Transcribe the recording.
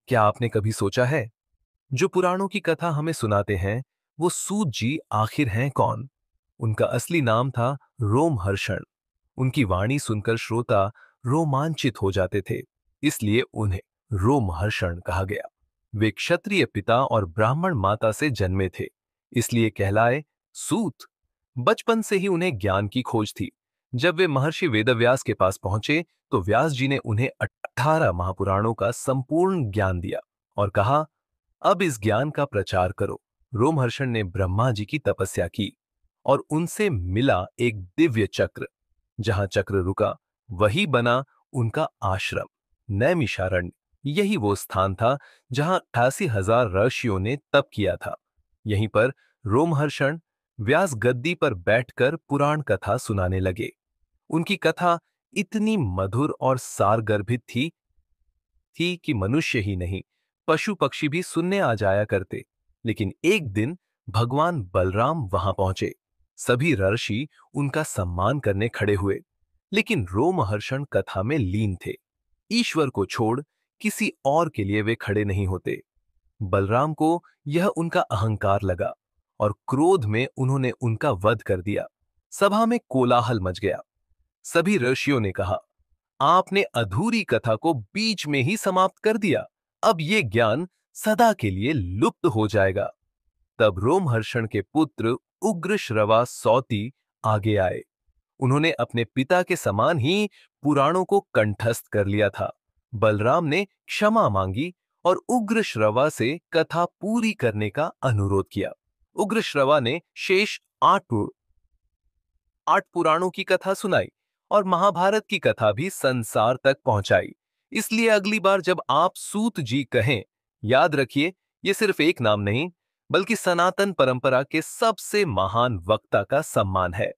क्या आपने कभी सोचा है, जो पुराणों की कथा हमें सुनाते हैं, वो सूत जी आखिर हैं कौन? उनका असली नाम था रोमहर्षण। उनकी वाणी सुनकर श्रोता रोमांचित हो जाते थे, इसलिए उन्हें रोमहर्षण कहा गया। वे क्षत्रिय पिता और ब्राह्मण माता से जन्मे थे, इसलिए कहलाए सूत। बचपन से ही उन्हें ज्ञान की खोज थी। जब वे महर्षि वेदव्यास के पास पहुंचे, तो व्यास जी ने उन्हें 18 महापुराणों का संपूर्ण ज्ञान दिया और कहा, अब इस ज्ञान का प्रचार करो। रोमहर्षण ने ब्रह्मा जी की तपस्या की और उनसे मिला एक दिव्य चक्र। जहां चक्र रुका, वही बना उनका आश्रम नैमिषारण्य। यही वो स्थान था जहां 88,000 ऋषियों ने तप किया था। यहीं पर रोमहर्षण व्यास गद्दी पर बैठकर पुराण कथा सुनाने लगे। उनकी कथा इतनी मधुर और सारगर्भित थी कि मनुष्य ही नहीं, पशु पक्षी भी सुनने आ जाया करते। लेकिन एक दिन भगवान बलराम वहां पहुंचे। सभी ऋषि उनका सम्मान करने खड़े हुए, लेकिन रोमहर्षण कथा में लीन थे। ईश्वर को छोड़ किसी और के लिए वे खड़े नहीं होते। बलराम को यह उनका अहंकार लगा और क्रोध में उन्होंने उनका वध कर दिया। सभा में कोलाहल मच गया। सभी ऋषियों ने कहा, आपने अधूरी कथा को बीच में ही समाप्त कर दिया। अब ये ज्ञान सदा के लिए लुप्त हो जाएगा। तब रोमहर्षण के पुत्र उग्रश्रवा सौती आगे आए। उन्होंने अपने पिता के समान ही पुराणों को कंठस्थ कर लिया था। बलराम ने क्षमा मांगी और उग्रश्रवा से कथा पूरी करने का अनुरोध किया। उग्रश्रवा ने शेष 8 पुराणों की कथा सुनाई और महाभारत की कथा भी संसार तक पहुंचाई। इसलिए अगली बार जब आप सूत जी कहें, याद रखिए, ये सिर्फ एक नाम नहीं, बल्कि सनातन परंपरा के सबसे महान वक्ता का सम्मान है।